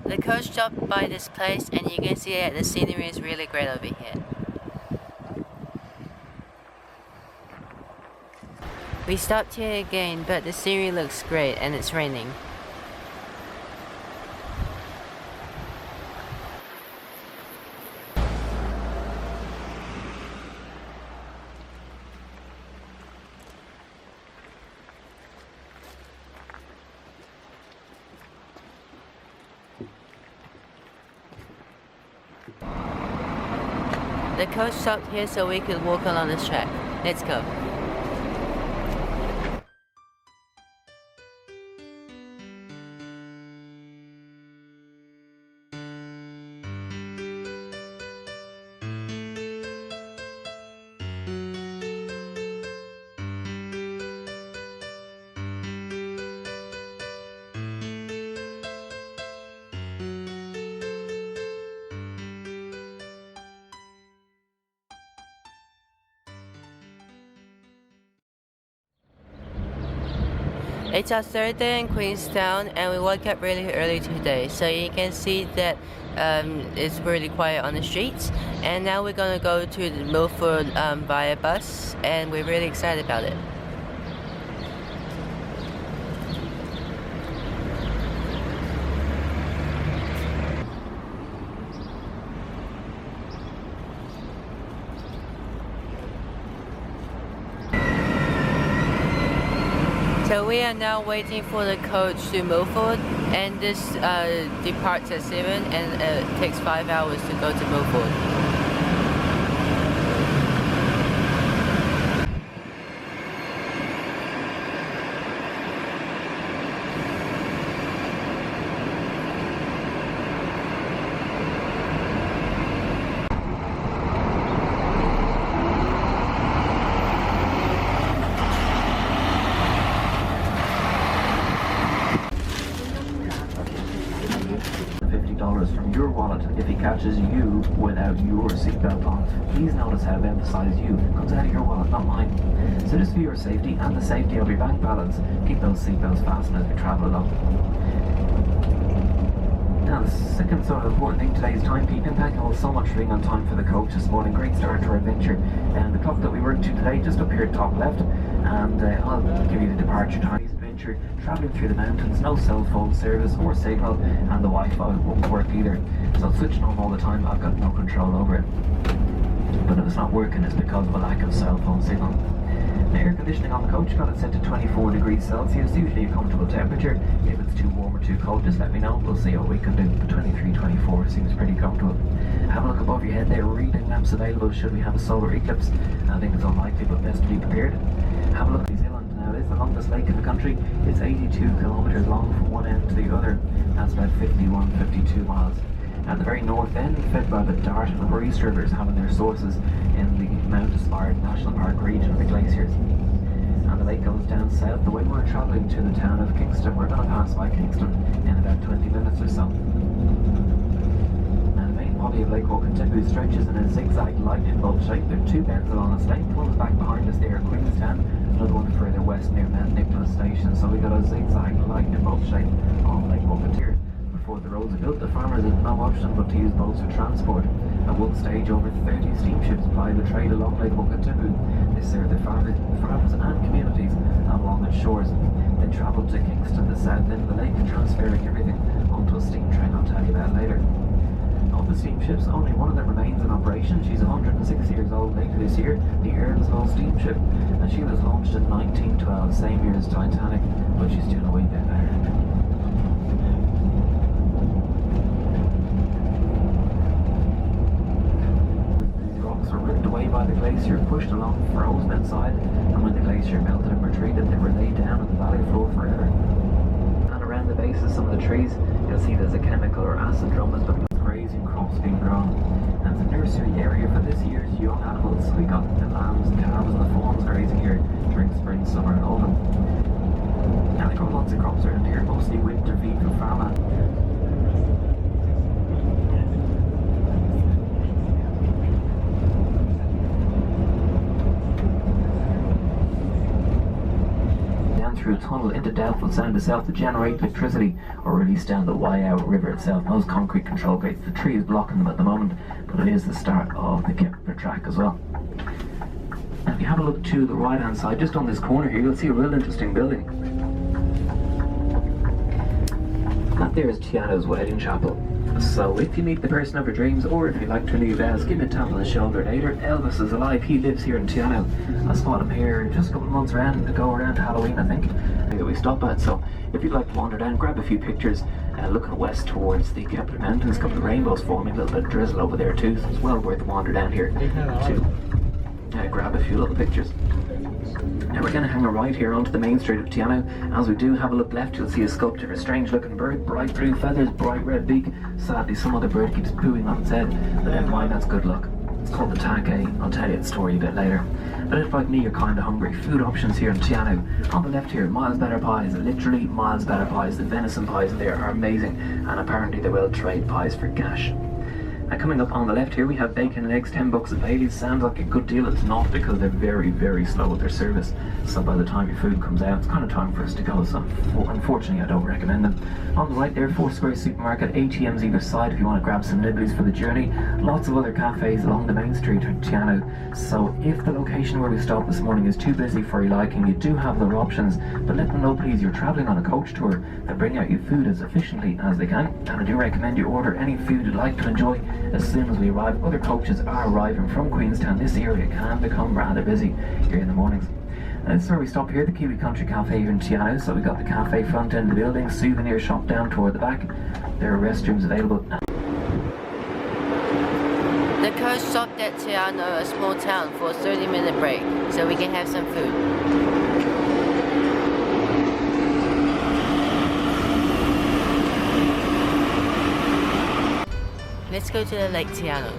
The coach stopped by this place and you can see that the scenery is really great over here. We stopped here again, but the scenery looks great and it's raining. The coach stopped here so we could walk along this track. Let's go. It's our third day in Queenstown and we woke up really early today, so you can see that it's really quiet on the streets. And now we're gonna go to the Milford via bus and we're really excited about it. So we are now waiting for the coach to Milford, and this departs at 7 and it takes 5 hours to go to Milford. From your wallet if he catches you without your seatbelt on. Please notice how I've emphasised you. It comes out of your wallet, not mine. So just for your safety and the safety of your bank balance, keep those seatbelts fastened as we travel along. Now the second sort of important thing today is timekeeping. Thank you all so much for being on time for the coach this morning. Great start to our adventure. And the clock that we worked to today just up here top left, and I'll give you the departure time. Travelling through the mountains, no cell phone service or signal, and the Wi-Fi won't work either. So switching on all the time, I've got no control over it. But if it's not working, it's because of a lack of cell phone signal. The air conditioning on the coach got it set to 24 degrees Celsius, usually a comfortable temperature. If it's too warm or too cold, just let me know. We'll see what we can do. But 23, 24 seems pretty comfortable. Have a look above your head there. Reading lamps available should we have a solar eclipse. I think it's unlikely, but best to be prepared. Have a look at New Zealand. Now it is the longest lake in the country. It's 82 kilometres long from one end to the other. That's about 51, 52 miles. At the very north end, fed by the Dart and Maurice rivers, having their sources in the Mount-inspired National Park region of the glaciers. And the lake goes down south. The way we're travelling to the town of Kingston, we're going to pass by Kingston in about 20 minutes or so. Now the main body of Lake Wakatipu stretches in a zigzag lightning bolt shape. There are two bends along its length. One's back behind us there at Queenstown, another one further west near Mount Nicholas Station. So we got a zigzag lightning bolt shape on Lake Wakatipu. Before the roads are built, the farmers had no option but to use boats for transport. At one stage, over 30 steamships plied the trade along Lake Wakatipu. They served the farmers and communities along its shores. They travelled to Kingston, the south end of the lake, transferring everything onto a steam train I'll tell you about later. Of the steamships, only one of them remains in operation. She's 106 years old later this year, the Earl's steamship, and she was launched in 1912, same year as Titanic, but she's doing a wee bit better. Away by the glacier, pushed along, frozen inside, and when the glacier melted and retreated, they were laid down on the valley floor forever. And around the base of some of the trees, you'll see there's a chemical or acid drum that's been grazing crops being grown. And it's a nursery area for this year's young animals. We got the lambs, the calves, and the fawns grazing here during spring, summer, and autumn. And they grow lots of crops around here, mostly winter feed for farmland. Through tunnel into Milford Sound itself to generate electricity or release down the Waiau River itself. Those concrete control gates, the tree is blocking them at the moment, but it is the start of the Kepler track as well. And if you have a look to the right hand side, just on this corner here, you'll see a real interesting building. That there is Te Anau's wedding chapel. So if you meet the person of your dreams, or if you'd like to renew vows, give me a tap on the shoulder later. Elvis is alive, he lives here in Te Anau. I spotted him here just a couple of months ago around Halloween, I think that we stopped at. So if you'd like to wander down, grab a few pictures, looking west towards the Kepler Mountains, a couple of rainbows forming, a little bit of drizzle over there too, so it's well worth a wander down here to grab a few little pictures. Now we're going to hang a right here onto the main street of Te Anau. As we do have a look left, you'll see a sculpture of a strange looking bird, bright blue feathers, bright red beak. Sadly, some other bird keeps pooing on its head, but never mind, that's good luck. It's called the Take. I'll tell you its story a bit later. But if like me you're kind of hungry, food options here in Te Anau. On the left here, miles better pies, literally miles better pies. The venison pies in there are amazing, and apparently they will trade pies for cash. And coming up on the left here, we have bacon and eggs, 10 bucks a Bailey's. Sounds like a good deal. It's not, because they're very, very slow with their service. So by the time your food comes out, it's kind of time for us to go. So unfortunately, I don't recommend them. On the right there, Foursquare Supermarket, ATMs either side if you want to grab some nibblies for the journey. Lots of other cafes along the main street of Te Anau. So if the location where we stopped this morning is too busy for your liking, you do have other options. But let them know, please, you're travelling on a coach tour. They bring out your food as efficiently as they can. And I do recommend you order any food you'd like to enjoy as soon as we arrive. Other coaches are arriving from Queenstown. This area can become rather busy here in the mornings. And this is where we stop here, the Kiwi Country Cafe here in Te Anau. So we got the cafe front end of the building, souvenir shop down toward the back. There are restrooms available. The coach stopped at Te Anau, a small town, for a 30-minute break, so we can have some food. Let's go to the Lake Te Anau.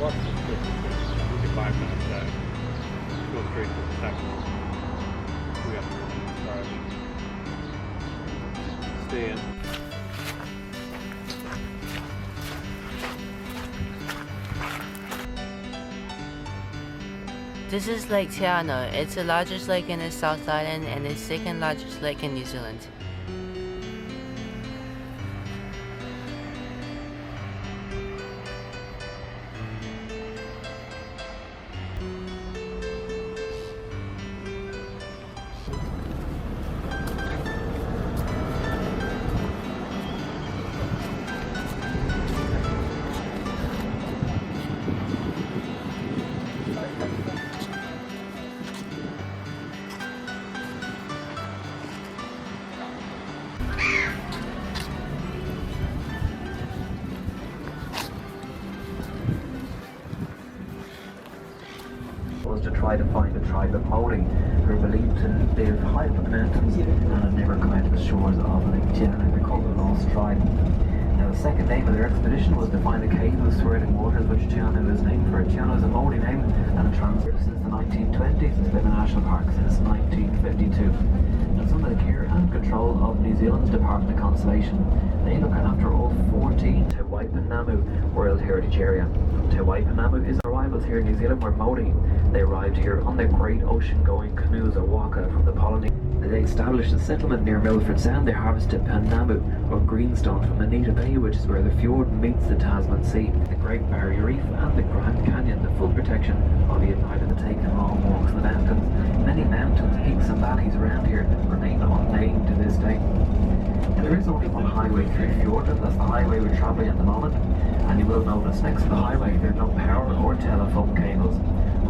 Lots of stuff. We can bypass that. Go straight to the second one. We have to stay in. This is Lake Te Anau. It's the largest lake in the South Island and the second largest lake in New Zealand. Was to try to find a tribe of Maori who are believed to live high up in the mountains and have never come out to the shores of Lake Te Anau. They're called the Lost Tribe. Now the second name of their expedition was to find a cave with swirling waters, which Te Anau is named for. Te Anau is a Maori name and a transit since the 1920s. It's been a national park since 1952. It's under the care and control of New Zealand's Department of Conservation. They look after all 14 Te Anau World Heritage Area. Te Anau is arrivals here in New Zealand were Maori. They arrived here on their great ocean-going canoes or waka from the Polynesian. They established a settlement near Milford Sound. They harvested Te Anau or greenstone from Anita Bay, which is where the fjord meets the Tasman Sea. The Great Barrier Reef and the Grand Canyon, the full protection of the United and taken long walks in the mountains. Many mountains, peaks and valleys around here remain unnamed to this day. And there is only one highway through Fiordland. That's the highway we're travelling at the moment. And you will notice next to the highway there are no power or telephone cables.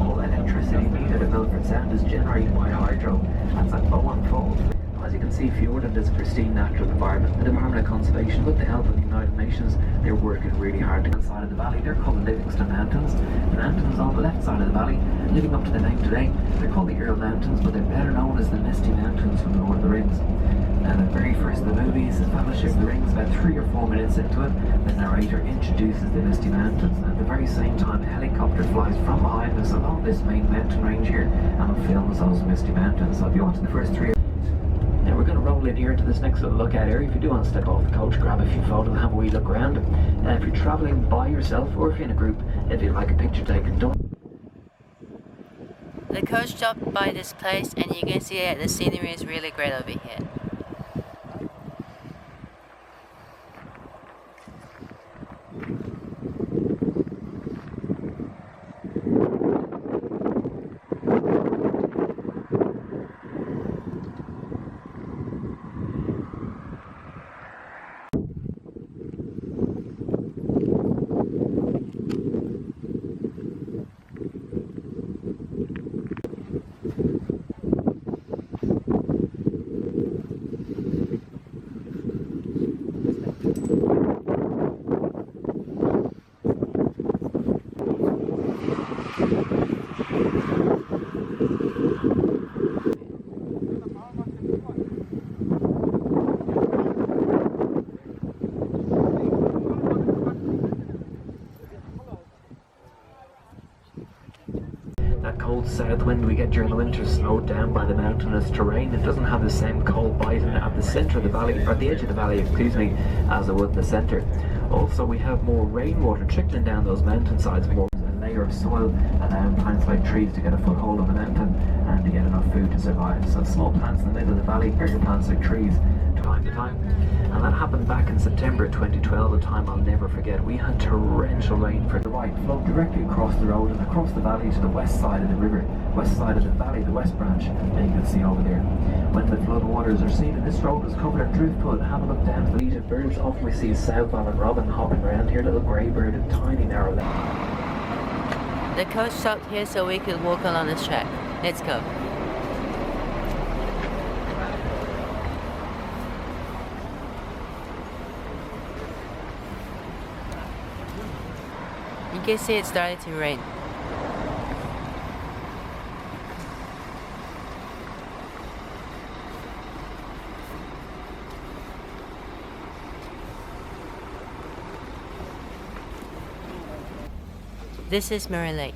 All electricity needed at Milford Sound is generated by hydro. That's at unforgettable. As you can see, Fiordland is a pristine natural environment. The Department of Conservation, with the help of the United Nations, they're working really hard to get inside of the valley. They're called the Livingston Mountains. The mountains on the left side of the valley, living up to the name today, they're called the Earl Mountains, but they're better known as the Misty Mountains from the Lord of the Rings. And the very first of the movies, The Fellowship of the Rings, about 3 or 4 minutes into it, the narrator introduces the Misty Mountains, and at the very same time a helicopter flies from behind us along this main mountain range here and films those Misty Mountains. So if you watch the first 3, now we're going to roll in here to this next little lookout area. If you do want to step off the coach, grab a few photos and have a wee look around. If you're travelling by yourself or if you're in a group, if you'd like a picture taken, don't. The coach stopped by this place and you can see that the scenery is really great over here. That cold south wind we get during the winter is slowed down by the mountainous terrain. It doesn't have the same cold bite at the centre of the valley, or at the edge of the valley, excuse me, as it would in the centre. Also, we have more rainwater trickling down those mountainsides, more a layer of soil allowing plants like trees to get a foothold on the mountain and to get enough food to survive. So small plants in the middle of the valley, bigger plants like trees, time to time. And that happened back in September 2012, a time I'll never forget. We had torrential rain for the right, flowed directly across the road and across the valley to the west side of the river, west side of the valley, the west branch, and you can see over there. When the flood waters are seen, and this road was covered in driftwood, have a look down to the lead of birds. Often we see a south-island robin hopping around here, little grey bird and tiny narrow leg. The coach stopped here so we could walk along this track. Let's go. You can see it started to rain. This is Mirror Lake.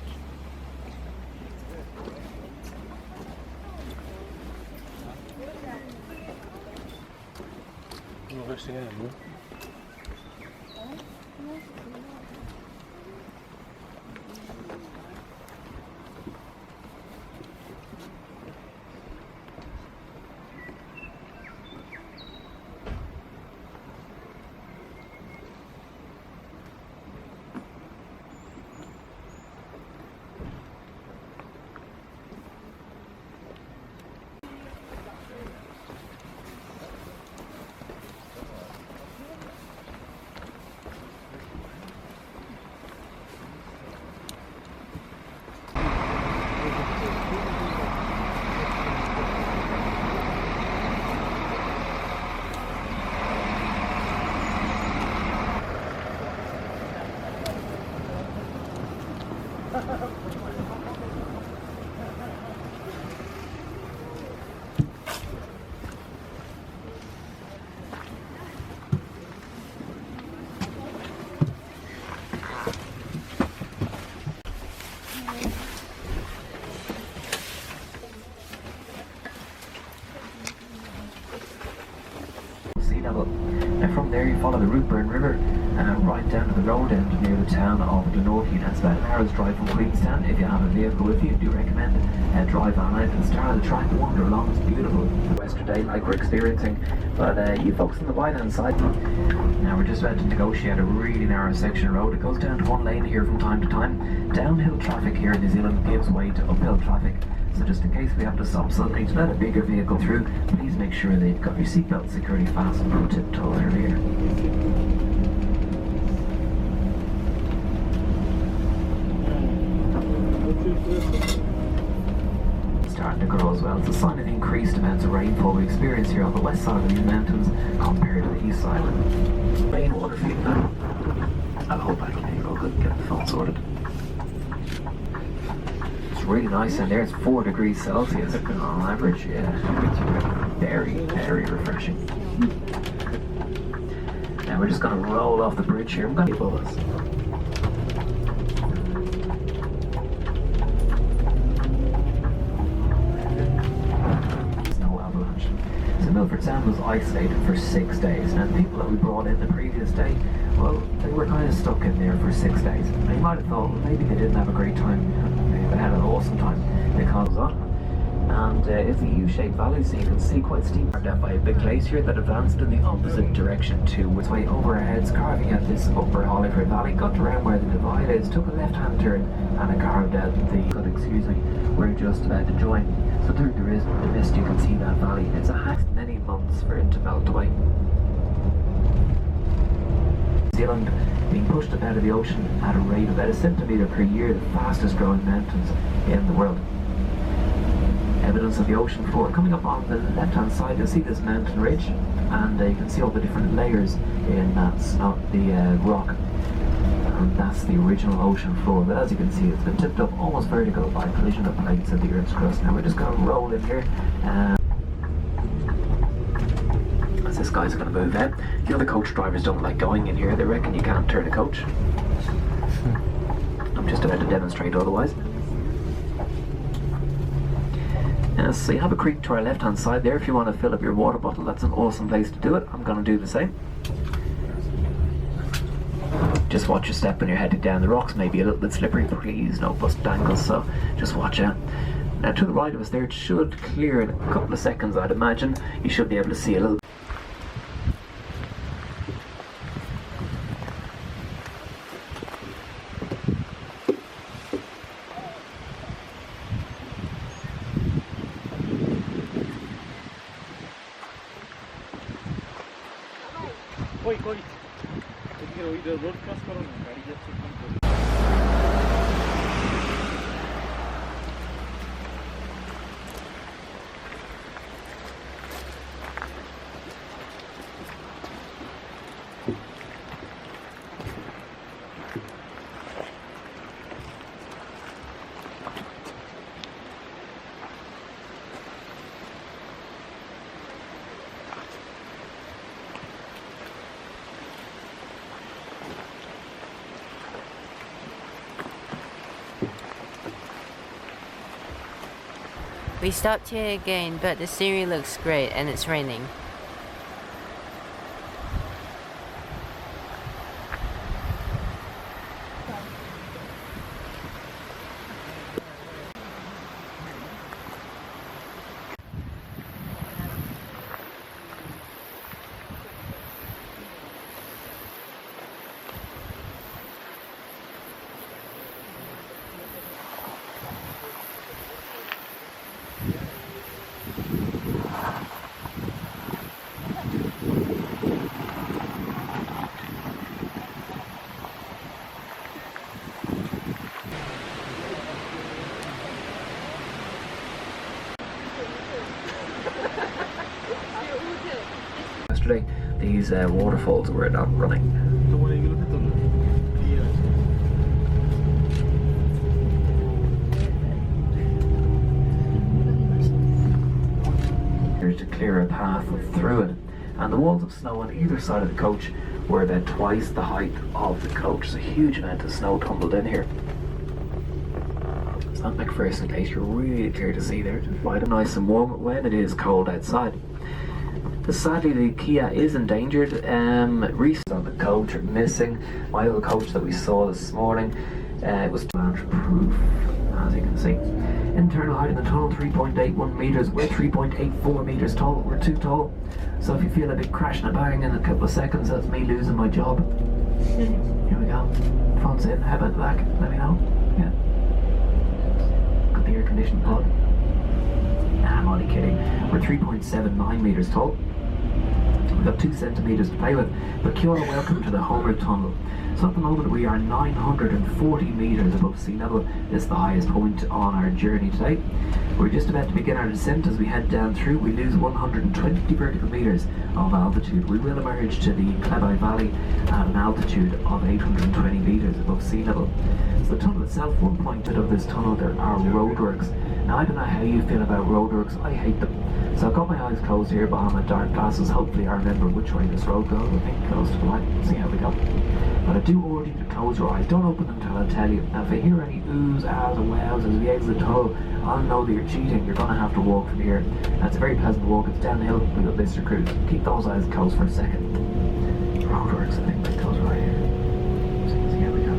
Sea level. Now from there you follow the Rootburn River right down to the road end near the town of Glenorchy. That's about an hour's drive from Queenstown. If you have a vehicle with you, do recommend drive on it and start of the track, wander along. It's beautiful Western day like we're experiencing. But you folks on the right hand side, now we're just about to negotiate a really narrow section of road. It goes down to one lane here from time to time. Downhill traffic here in New Zealand gives way to uphill traffic. So just in case we have to stop suddenly to let a bigger vehicle through, please make sure that you've got your seatbelt securely fastened on tiptoe earlier. Starting to grow as well. It's a sign of the increased amounts of rainfall we experience here on the west side of these mountains compared to the east side. Rainwater feeding now. I'll hold back here, go ahead and get the phone sorted. It's really nice in there. It's 4 degrees Celsius on average. Yeah, very, very refreshing. Now we're just going to roll off the bridge here. I'm going to be above us. So Milford Sound was isolated for 6 days, and the people that we brought in the previous day, well, they were kind of stuck in there for 6 days. And you might have thought, well, maybe they didn't have a great time. They had an awesome time because of that. And it's a U-shaped valley, so you can see quite steep. Down by a big glacier that advanced in the opposite direction to its way over our heads, carving out this upper Hollingford Valley. Got around where the divide is, took a left-hand turn, and it carved out we're just about to join. So there is the mist, you can see that valley. It's a hack many months for it to melt away. New Zealand being pushed up out of the ocean at a rate of about a centimetre per year, the fastest growing mountains in the world. Evidence of the ocean floor. Coming up on the left hand side, you'll see this mountain ridge, and you can see all the different layers in that rock. And that's the original ocean floor, but as you can see, it's been tipped up almost vertical by collision of plates of the Earth's crust. Now we're just going to roll in here as this guy's going to move out. The other coach drivers don't like going in here. They reckon you can't turn a coach. I'm just about to demonstrate otherwise. So you have a creek to our left hand side there if you want to fill up your water bottle. That's an awesome place to do it. I'm going to do the same. Just watch your step when you're heading down. The rocks may be a little bit slippery, please, no bust dangles, so just watch out. Now to the right of us there, it should clear in a couple of seconds, I'd imagine. You should be able to see a little. कोई इधर road cross करो ना गाड़ी जब से We stopped here again, but the scenery looks great and it's raining. Yesterday, these waterfalls were not running. Here's to clear a path through it, and the walls of snow on either side of the coach were about twice the height of the coach. There's a huge amount of snow tumbled in here. It's not McPherson Glacier, really clear to see there. It's quite nice and warm when it is cold outside. Sadly, the Kia is endangered. Recently on the coach are missing. My other coach that we saw this morning, it was proof, as you can see. Internal height in the tunnel 3.81 metres. We're 3.84 metres tall. We're too tall. So if you feel a bit crashing and bang in a couple of seconds, that's me losing my job. Here we go. Phone's in. How about the back? Let me know. Yeah. Got the air conditioning pod. Nah, I'm only kidding. We're 3.79 metres tall. We've got 2 centimetres to play with. But kia ora, welcome to the Homer Tunnel. So at the moment we are 940 metres above sea level. This is the highest point on our journey today. We're just about to begin our descent. As we head down through, we lose 120 vertical metres of altitude. We will emerge to the Clevi Valley at an altitude of 820 metres above sea level. So the tunnel itself, one point of this tunnel, there are roadworks. Now I don't know how you feel about roadworks, I hate them. So I've got my eyes closed here behind my dark glasses. Hopefully I remember which way this road goes. I think it goes to the right. See how we go. But I do urge you to close your eyes. Don't open them until I tell you. Now if I hear any oohs, ahs and wows as we exit the tunnel, I'll know that you're cheating. You're going to have to walk from here. Now, it's a very pleasant walk. It's downhill. We've got Lister Cruise. Keep those eyes closed for a second. Roadworks, I think that goes right here. See how we go.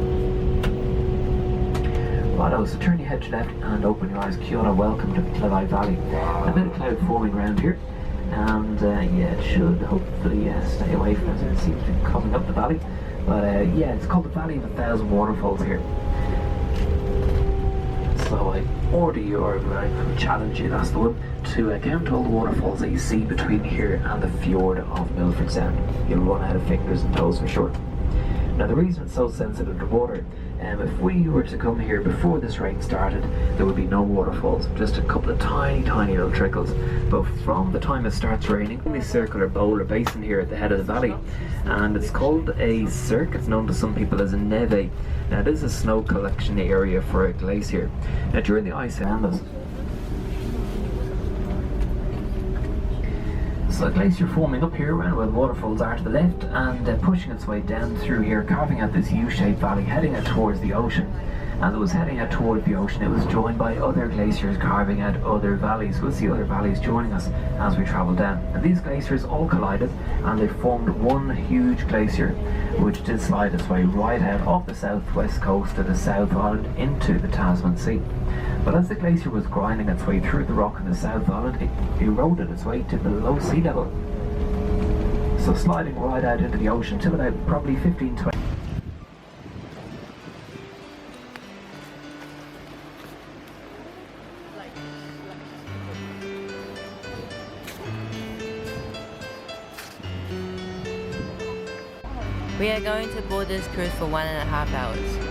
Righto, so turn your head to left and open your eyes. Kia ora, welcome to the Clevi Valley. A bit of cloud forming around here. And yeah, it should hopefully stay away from us. It seems to be coming up the valley. But yeah, it's called the Valley of 1,000 Waterfalls here. So I order you, or I challenge you, that's the one, to count all the waterfalls that you see between here and the fjord of Milford Sound. You'll run out of fingers and toes for sure. Now the reason it's so sensitive to water, if we were to come here before this rain started, there would be no waterfalls, just a couple of tiny little trickles. But from the time it starts raining, we circular bowl or basin here at the head of the valley, and it's called a cirque. It's known to some people as a neve. Now this is a snow collection area for a glacier. Now during the ice around us, so a glacier forming up here around where the waterfalls are to the left, and pushing its way down through here, carving out this U-shaped valley, heading out towards the ocean. As it was heading out toward the ocean, it was joined by other glaciers carving out other valleys. We'll see other valleys joining us as we travel down. And these glaciers all collided, and they formed one huge glacier, which did slide its way right out off the southwest coast of the South Island into the Tasman Sea. But as the glacier was grinding its way through the rock in the South Island, it eroded its way to below sea level. So sliding right out into the ocean till about probably 15-20. We are going to board this cruise for 1.5 hours.